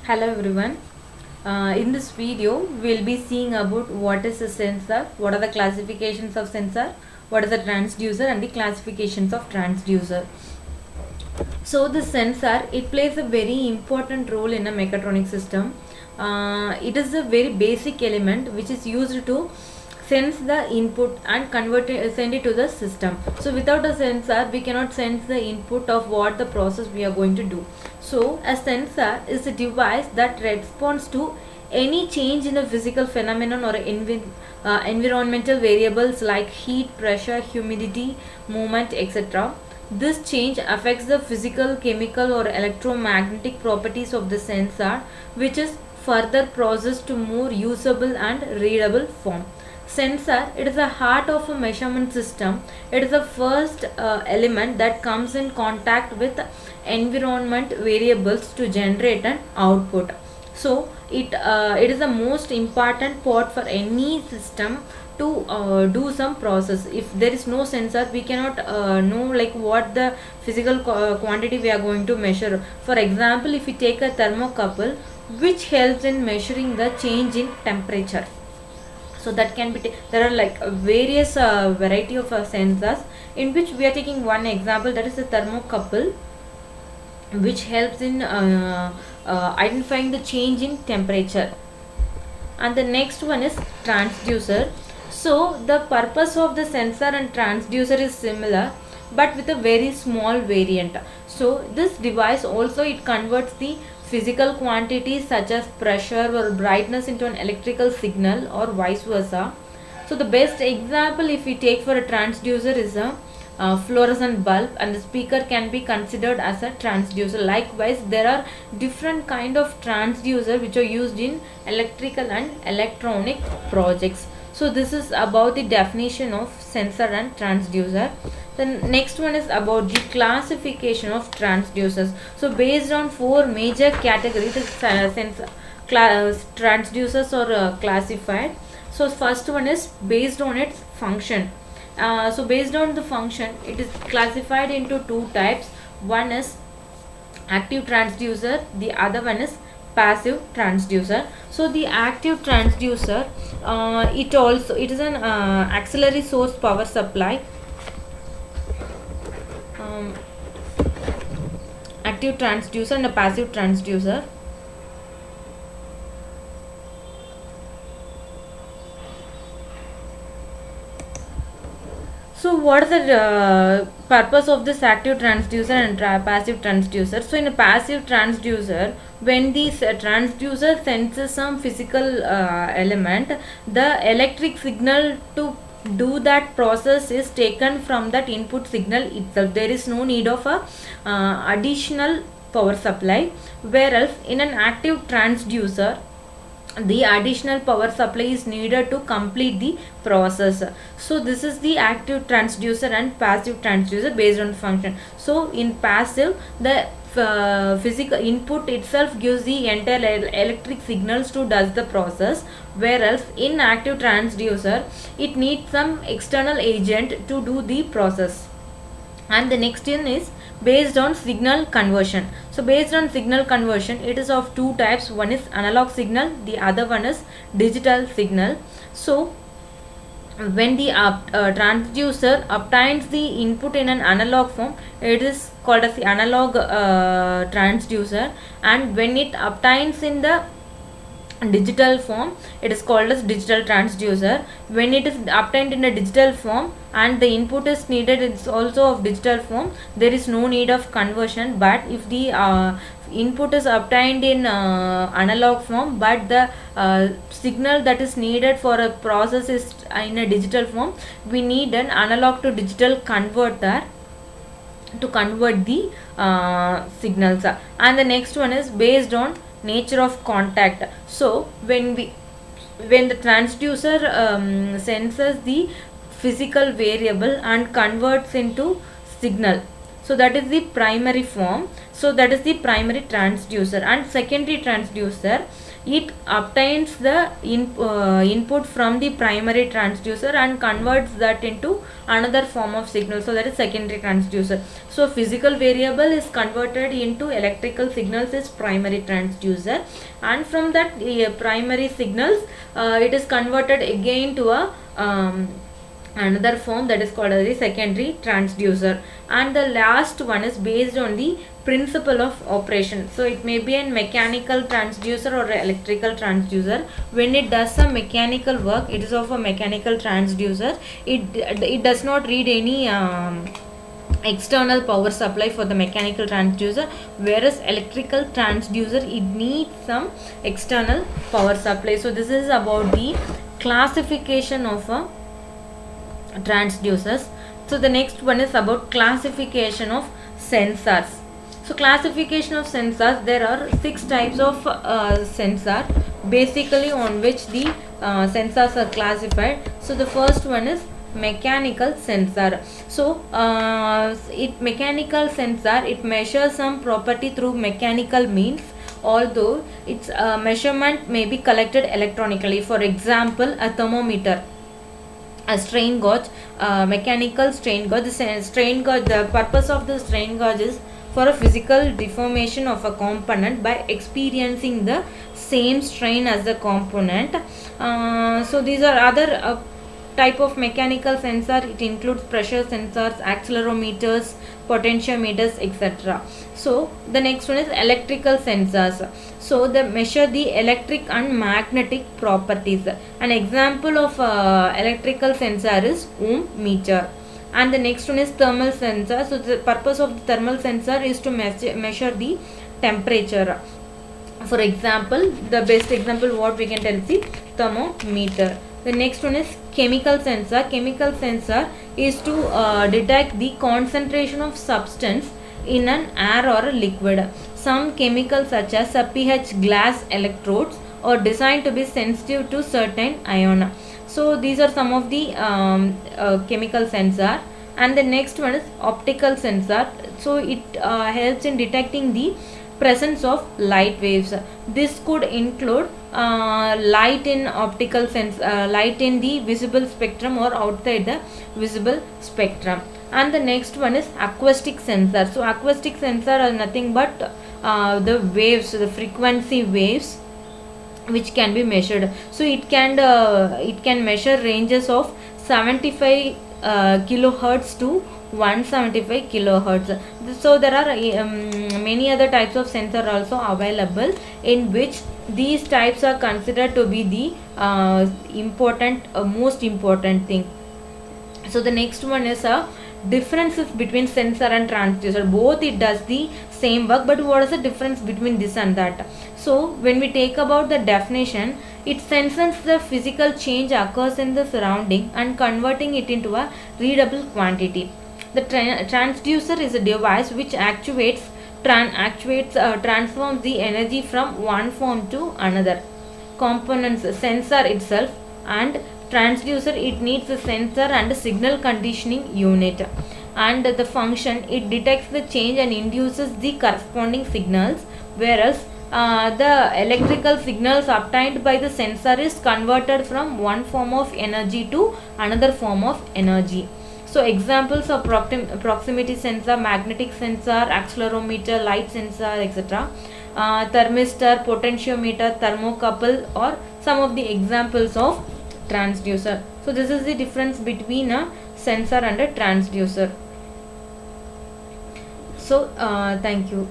Hello everyone. In this video, we'll be seeing about what is a sensor, what are the classifications of sensor, what is a transducer, and the classifications of transducer. So the sensor, it plays a very important role in a mechatronic system. It is a very basic element which is used to sense the input and send it to the system. So without a sensor we cannot sense the input of what the process we are going to do. So a sensor is a device that responds to any change in a physical phenomenon or environmental variables like heat, pressure, humidity, movement, etc. This change affects the physical, chemical or electromagnetic properties of the sensor, which is further processed to more usable and readable form. Sensor, it is the heart of a measurement system. It is the first element that comes in contact with environment variables to generate an output. So it is the most important part for any system to do some process. If there is no sensor, we cannot know like what the physical quantity we are going to measure. For example, if we take a thermocouple which helps in measuring the change in temperature, so that can be there are like various variety of sensors, in which we are taking one example, that is the thermocouple, which helps in identifying the change in temperature. And the next one is transducer. So the purpose of the sensor and transducer is similar, but with a very small variant. So this device also, it converts the physical quantities such as pressure or brightness into an electrical signal or vice versa. So the best example if we take for a transducer is a fluorescent bulb, and the speaker can be considered as a transducer. Likewise, there are different kind of transducer which are used in electrical and electronic projects. So this is about the definition of sensor and transducer. The next one is about the classification of transducers. So based on four major categories, transducers are classified. So first one is based on its function. So based on the function, it is classified into two types. One is active transducer, the other one is passive transducer. So the active transducer, it is an auxiliary source power supply. um, Active transducer and a passive transducer. So what is the purpose of this active transducer and passive transducer? So in a passive transducer, when the transducer senses some physical element, the electric signal to do that process is taken from that input signal itself. There is no need of a additional power supply. Whereas in an active transducer, the additional power supply is needed to complete the process. So this is the active transducer and passive transducer based on function. So in passive, the physical input itself gives the entire electric signals to does the process, whereas in active transducer it needs some external agent to do the process. And the next one is based on signal conversion. So based on signal conversion, it is of two types. One is analog signal, the other one is digital signal. So when the transducer obtains the input in an analog form, it is called as the analog transducer, and when it obtains in the digital form, it is called as digital transducer. When it is obtained in a digital form and the input is needed, it's also of digital form, there is no need of conversion. But if the input is obtained in analog form, but the signal that is needed for a process is in a digital form, we need an analog to digital converter to convert the signals. And the next one is based on nature of contact. So when the transducer senses the physical variable and converts into signal, so that is the primary form. So that is the primary transducer. And secondary transducer, It obtains the input from the primary transducer and converts that into another form of signal, so that is secondary transducer. So physical variable is converted into electrical signals is primary transducer, and from that primary signals it is converted again to a another form, that is called as the secondary transducer. And the last one is based on the principle of operation. So it may be a mechanical transducer or electrical transducer. When it does some mechanical work, it is of a mechanical transducer. It does not read any external power supply for the mechanical transducer, whereas electrical transducer, it needs some external power supply. So this is about the classification of a transducers. So the next one is about classification of sensors. So classification of sensors, there are 6 types of sensor basically on which the sensors are classified. So the first one is mechanical sensor. So mechanical sensor, it measures some property through mechanical means, although its measurement may be collected electronically. For example, a thermometer, a strain gauge, mechanical strain gauge. The purpose of the strain gauge is for a physical deformation of a component by experiencing the same strain as the component. So these are other type of mechanical sensor. It includes pressure sensors, accelerometers, potentiometers, etc. So the next one is electrical sensors. So they measure the electric and magnetic properties. An example of electrical sensor is ohm meter. And the next one is thermal sensor. So the purpose of the thermal sensor is to measure the temperature. For example, the best example what we can tell is the thermometer. The next one is chemical sensor. Chemical sensor is to detect the concentration of substance in an air or a liquid. Some chemicals such as pH glass electrodes are designed to be sensitive to certain ion. So these are some of the chemical sensor. And the next one is optical sensor. So it helps in detecting the presence of light waves. This could include light in optical sense, light in the visible spectrum or outside the visible spectrum. And the next one is acoustic sensor. So acoustic sensor are nothing but the waves, the frequency waves which can be measured. So it can measure ranges of 75 kilohertz to 175 kilohertz. So there are many other types of sensor also available, in which these types are considered to be the most important thing. So the next one is differences between sensor and transducer. Both it does the same work, but what is the difference between this and that? So when we take about the definition, it senses the physical change occurs in the surrounding and converting it into a readable quantity. The transducer is a device which transforms the energy from one form to another. Components: sensor itself and transducer, it needs a sensor and a signal conditioning unit. And the function, it detects the change and induces the corresponding signals, whereas the electrical signals obtained by the sensor is converted from one form of energy to another form of energy. So examples of proximity sensor, magnetic sensor, accelerometer, light sensor, etc. Thermistor, potentiometer, thermocouple are some of the examples of transducer. So this is the difference between a sensor and a transducer. So thank you.